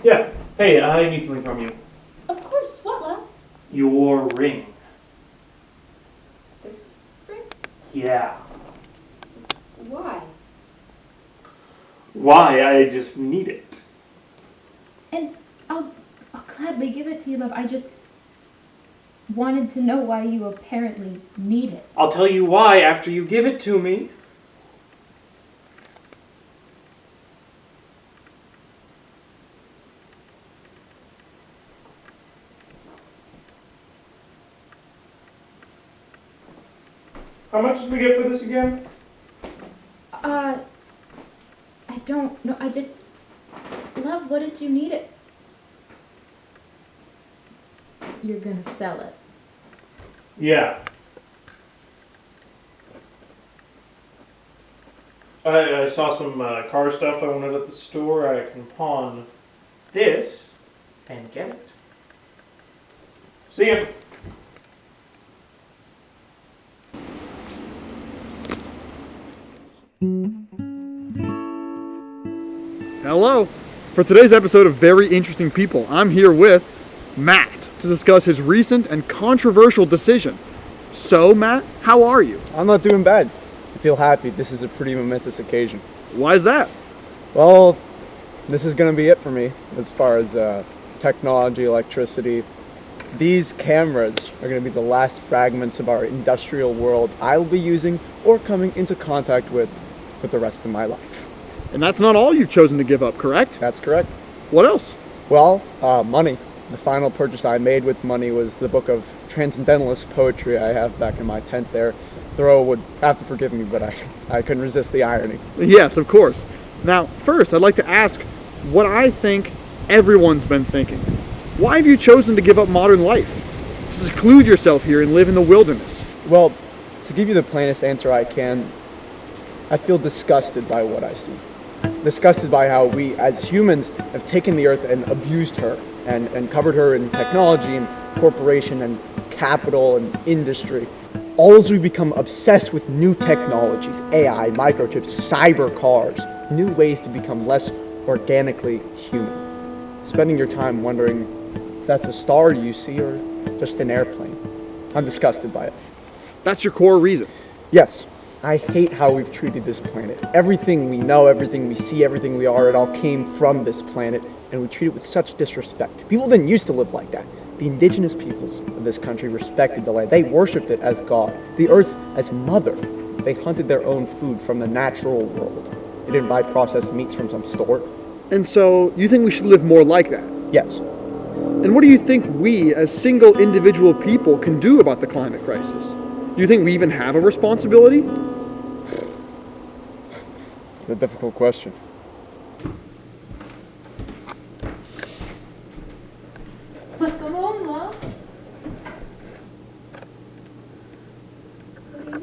Yeah. Hey, I need something from you. Of course. What, love? Your ring. This ring? Yeah. Why? Why? I just need it. And I'll gladly give it to you, love. I just wanted to know why you apparently need it. I'll tell you why after you give it to me. How much did we get for this again? I don't know. I just... Love, what did you need it? You're gonna sell it. Yeah. I saw some car stuff I wanted at the store. I can pawn this and get it. See ya. Hello. For today's episode of Very Interesting People, I'm here with Matt to discuss his recent and controversial decision. So, Matt, how are you? I'm not doing bad. I feel happy. This is a pretty momentous occasion. Why is that? Well, this is going to be it for me as far as technology, electricity. These cameras are going to be the last fragments of our industrial world I will be using or coming into contact with for the rest of my life. And that's not all you've chosen to give up, correct? That's correct. What else? Well, money. The final purchase I made with money was the book of transcendentalist poetry I have back in my tent there. Thoreau would have to forgive me, but I couldn't resist the irony. Yes, of course. Now, first, I'd like to ask what I think everyone's been thinking. Why have you chosen to give up modern life? To seclude yourself here and live in the wilderness? Well, to give you the plainest answer I can, I feel disgusted by what I see. Disgusted by how we, as humans, have taken the earth and abused her and covered her in technology and corporation and capital and industry. All as we become obsessed with new technologies, AI, microchips, cyber cars, new ways to become less organically human. Spending your time wondering if that's a star you see or just an airplane. I'm disgusted by it. That's your core reason? Yes. I hate how we've treated this planet. Everything we know, everything we see, everything we are, it all came from this planet, and we treat it with such disrespect. People didn't used to live like that. The indigenous peoples of this country respected the land. They worshipped it as God, the earth as mother. They hunted their own food from the natural world. They didn't buy processed meats from some store. And so, you think we should live more like that? Yes. And what do you think we, as single individual people, can do about the climate crisis? Do you think we even have a responsibility? It's a difficult question. But come on, love. What do you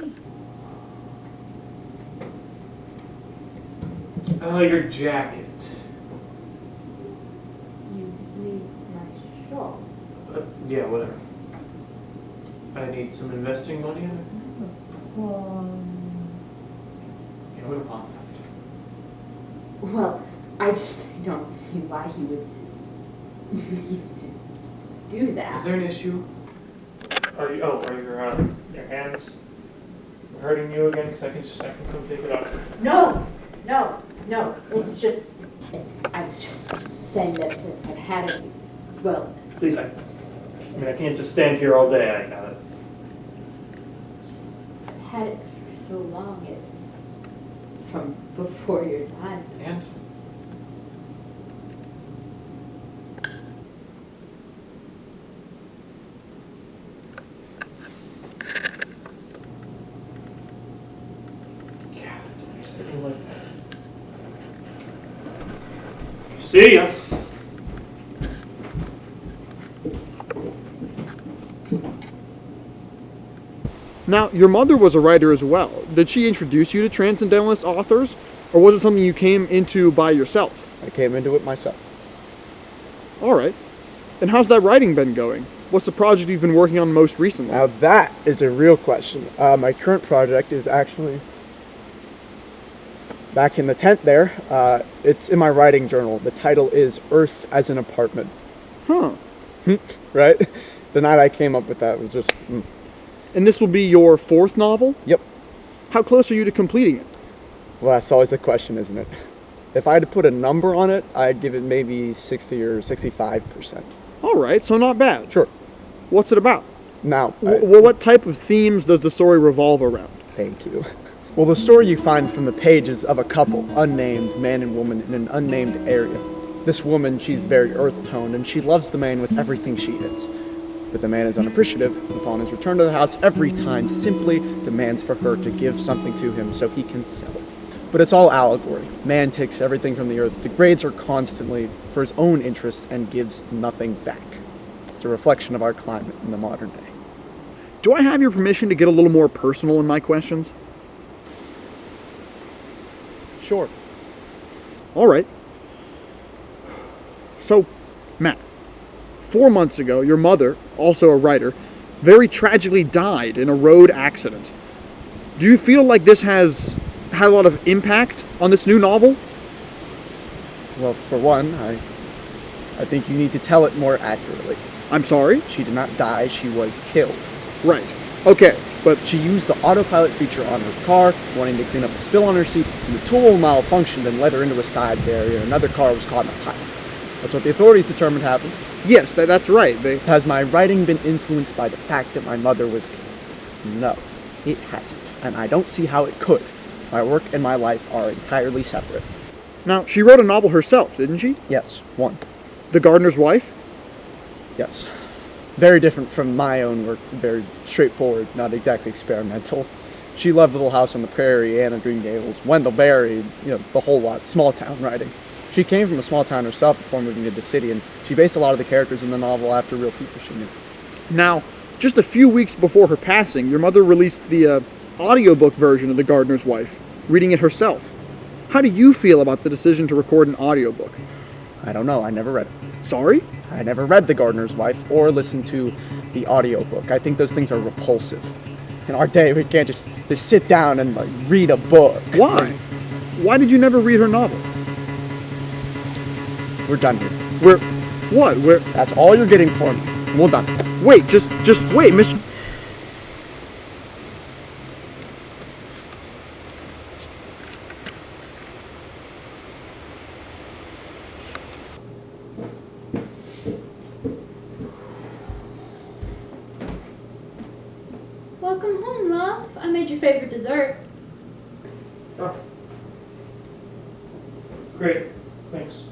need? Your jacket. You need my shawl. Yeah, whatever. I need some investing money. Yeah, we'll pawn that. Well, I just don't see why he would need to do that. Is there an issue? Are your hands hurting you again? Because I can come take it off. No. I was just saying that since I've had it, well, Please, I can't just stand here all day. I got it. I've had it for so long. It's from before your time. And yeah, it's nice sitting like that. See ya. Now, your mother was a writer as well. Did she introduce you to transcendentalist authors, or was it something you came into by yourself? I came into it myself. All right. And how's that writing been going? What's the project you've been working on most recently? Now that is a real question. My current project is actually Back in the tent there, it's in my writing journal. The title is Earth as an Apartment. Huh. Right? The night I came up with that was just... And this will be your 4th novel? Yep. How close are you to completing it? Well, that's always the question, isn't it? If I had to put a number on it, I'd give it maybe 60 or 65%. All right, so not bad. Sure. What's it about? Now, Well, what type of themes does the story revolve around? thank you. Well, the story you find from the pages of a couple, unnamed man and woman in an unnamed area. This woman, she's very earth-toned, and she loves the man with everything she is. But the man is unappreciative. Upon his return to the house, every time simply demands for her to give something to him so he can sell it. But it's all allegory. Man takes everything from the earth, degrades her constantly for his own interests, and gives nothing back. It's a reflection of our climate in the modern day. Do I have your permission to get a little more personal in my questions? Sure. All right. So, Matt, 4 months ago, your mother, also a writer, very tragically died in a road accident. Do you feel like this has had a lot of impact on this new novel? Well, for one, I think you need to tell it more accurately. I'm sorry? She did not die, she was killed. Right. Okay, but She used the autopilot feature on her car, wanting to clean up the spill on her seat, and the tool malfunctioned and led her into a side barrier. Another car was caught in a pile. That's what the authorities determined happened. yes, that's right. Has my writing been influenced by the fact that my mother was killed? No, it hasn't, and I don't see how it could. My work and my life are entirely separate. Now, she wrote a novel herself, didn't she? Yes, one. The Gardener's Wife? Yes. Very different from my own work, very straightforward, not exactly experimental. She loved Little House on the Prairie, Anne of Green Gables, Wendell Berry, the whole lot, small town writing. She came from a small town herself before moving to the city, and she based a lot of the characters in the novel after real people she knew. Now, just a few weeks before her passing, your mother released the audiobook version of The Gardener's Wife, reading it herself. How do you feel about the decision to record an audiobook? I don't know, I never read it. Sorry? I never read The Gardener's Wife or listened to the audiobook. I think those things are repulsive. In our day, we can't just sit down and read a book. Why? Why did you never read her novel? We're done here. We're That's all you're getting for me. We're done. wait, just wait, Mr. Welcome home, love. I made your favorite dessert. Oh. Great, thanks.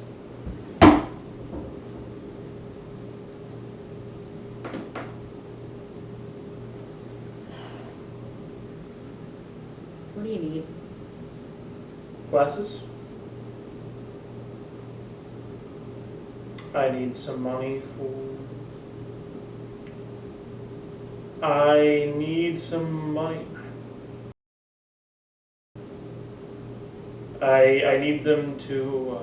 What do you need? Glasses? I need some money for... I need some money. I need them to...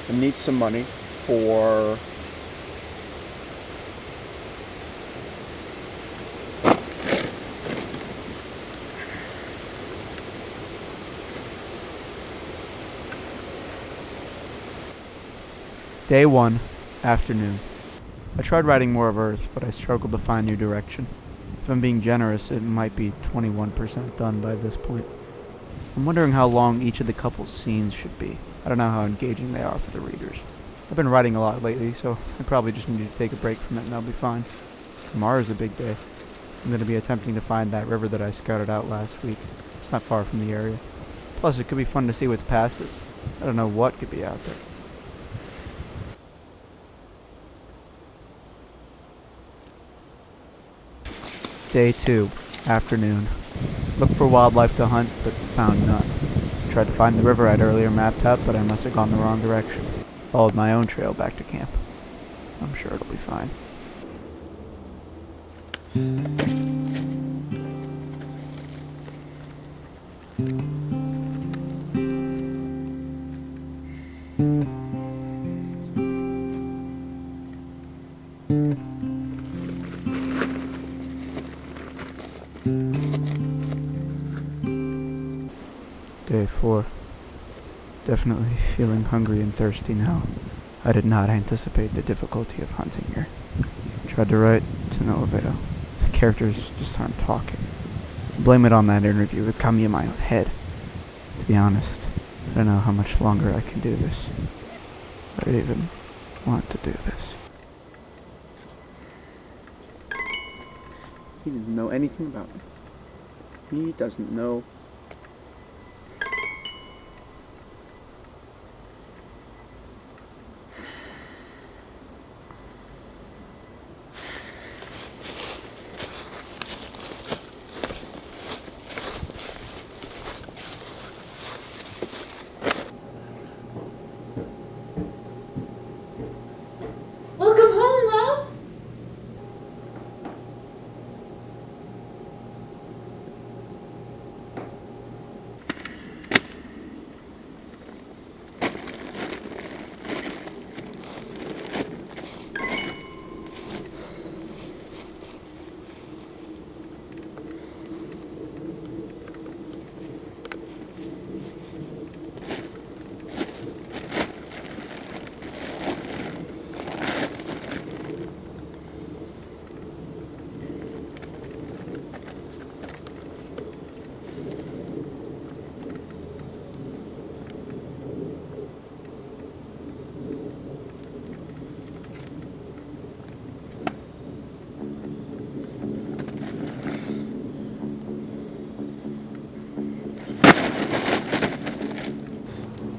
I need some money for... Day 1, afternoon. I tried writing more of Earth, but I struggled to find new direction. If I'm being generous, it might be 21% done by this point. I'm wondering how long each of the couple's scenes should be. I don't know how engaging they are for the readers. I've been writing a lot lately, so I probably just need to take a break from it and I'll be fine. Tomorrow's a big day. I'm going to be attempting to find that river that I scouted out last week. It's not far from the area. Plus, it could be fun to see what's past it. I don't know what could be out there. Day 2, afternoon. Looked for wildlife to hunt, but found none. Tried to find the river I'd earlier mapped out, but I must have gone the wrong direction. Followed my own trail back to camp. I'm sure it'll be fine. Day 4. Definitely feeling hungry and thirsty now. I did not anticipate the difficulty of hunting here. Tried to write, to no avail. The characters just aren't talking. Blame it on that interview, it got me in my own head. To be honest, I don't know how much longer I can do this. Or even want to do this. He doesn't know anything about me. He doesn't know. Welcome home, love.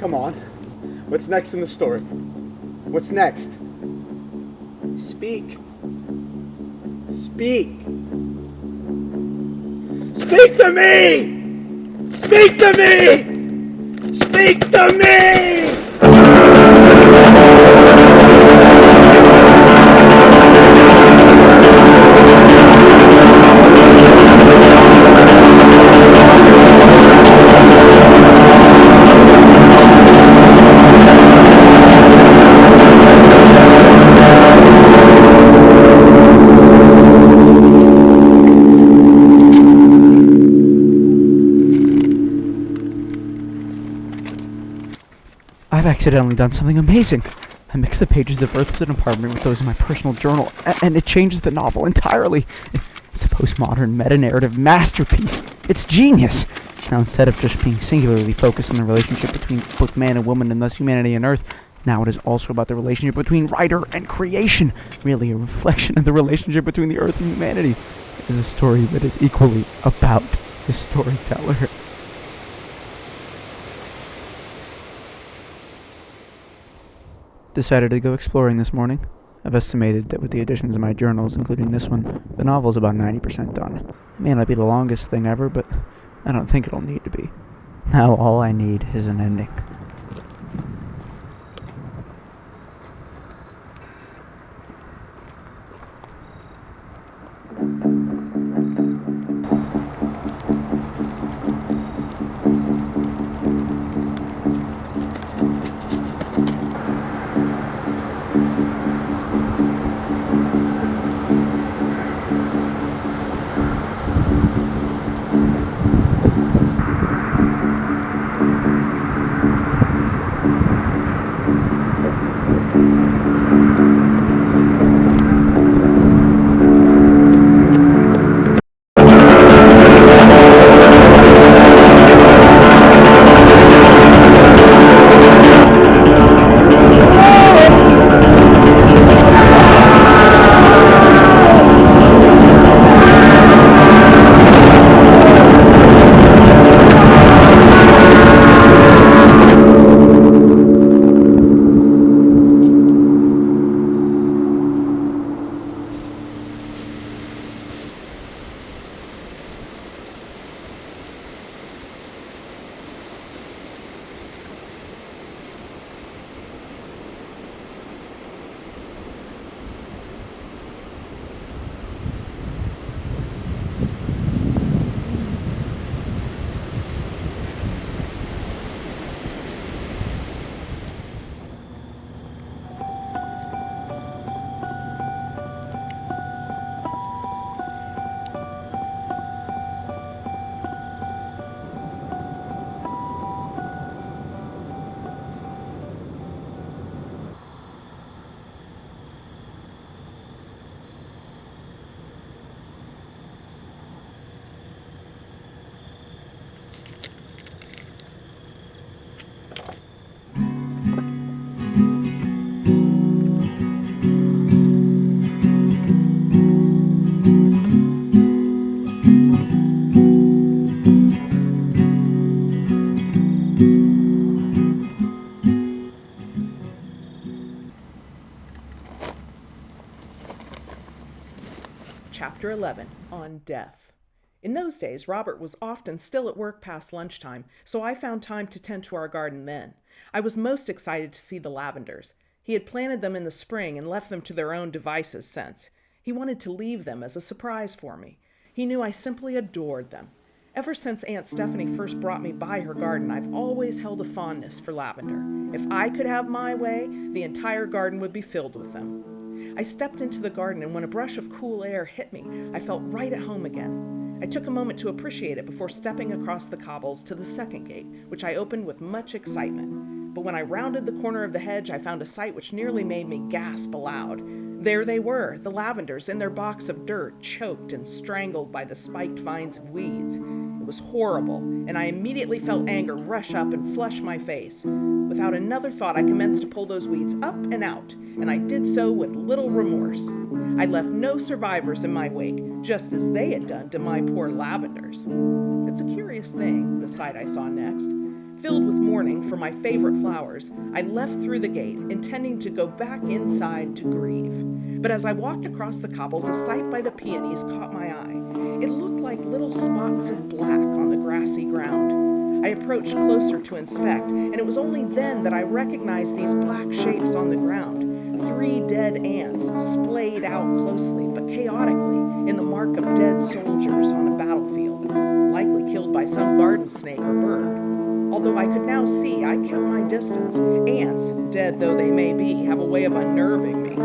Come on. What's next in the story? What's next? Speak. Speak. Speak to me! Speak to me! Speak to me! I've accidentally done something amazing. I mixed the pages of Earth as an Apartment with those in my personal journal, and it changes the novel entirely. It's a postmodern meta-narrative masterpiece. It's genius. Now, instead of just being singularly focused on the relationship between both man and woman and thus humanity and Earth, now it is also about the relationship between writer and creation. Really a reflection of the relationship between the Earth and humanity. It is a story that is equally about the storyteller. Decided to go exploring this morning. I've estimated that with the additions of my journals, including this one, the novel's about 90% done. It may not be the longest thing ever, but I don't think it'll need to be. Now all I need is an ending. Chapter 11, on Death. In those days, Robert was often still at work past lunchtime, so I found time to tend to our garden then. I was most excited to see the lavenders. He had planted them in the spring and left them to their own devices since. He wanted to leave them as a surprise for me. He knew I simply adored them. Ever since Aunt Stephanie first brought me by her garden, I've always held a fondness for lavender. If I could have my way, the entire garden would be filled with them. I stepped into the garden, and when a brush of cool air hit me, I felt right at home again. I took a moment to appreciate it before stepping across the cobbles to the second gate, which I opened with much excitement. But when I rounded the corner of the hedge, I found a sight which nearly made me gasp aloud. There they were, the lavenders in their box of dirt, choked and strangled by the spiked vines of weeds. It was horrible, and I immediately felt anger rush up and flush my face. Without another thought, I commenced to pull those weeds up and out, and I did so with little remorse. I left no survivors in my wake, just as they had done to my poor lavenders. It's a curious thing, the sight I saw next. Filled with mourning for my favorite flowers, I left through the gate, intending to go back inside to grieve. But as I walked across the cobbles, a sight by the peonies caught my eye. It looked like little spots of black on the grassy ground. I approached closer to inspect, and it was only then that I recognized these black shapes on the ground. 3 dead ants, splayed out closely but chaotically in the mark of dead soldiers on a battlefield, likely killed by some garden snake or bird. Although I could now see, I kept my distance. Ants, dead though they may be, have a way of unnerving me.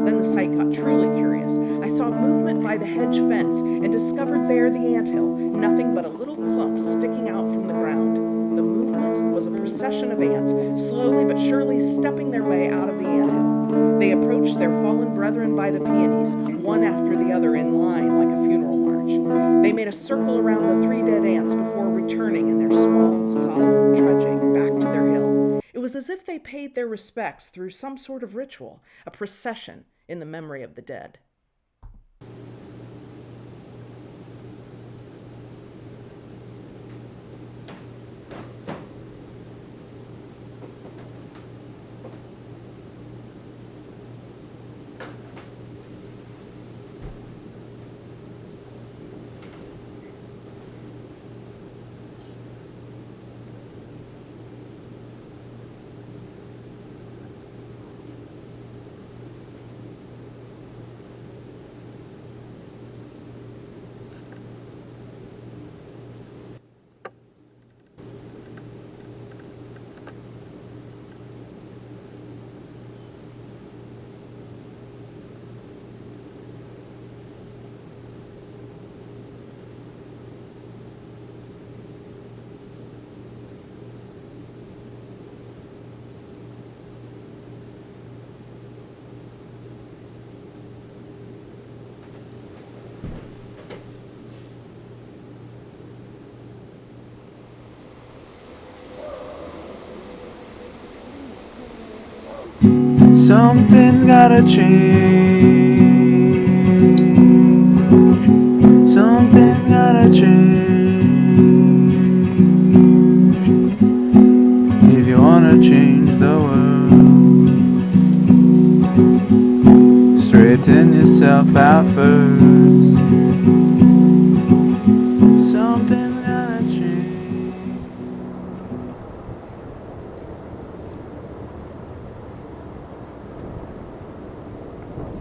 Then the sight got truly curious. I saw movement by the hedge fence and discovered there the anthill, nothing but a little clump sticking out from the ground. The movement was a procession of ants, slowly but surely stepping their way out of the anthill. They approached their fallen brethren by the peonies, one after the other in line like a funeral march. They made a circle around the 3 dead ants before returning in their small, solemn trudging back to their hill. It was as if they paid their respects through some sort of ritual, a procession in the memory of the dead. Something's gotta change. Something's gotta change. If you wanna change the world, straighten yourself out first.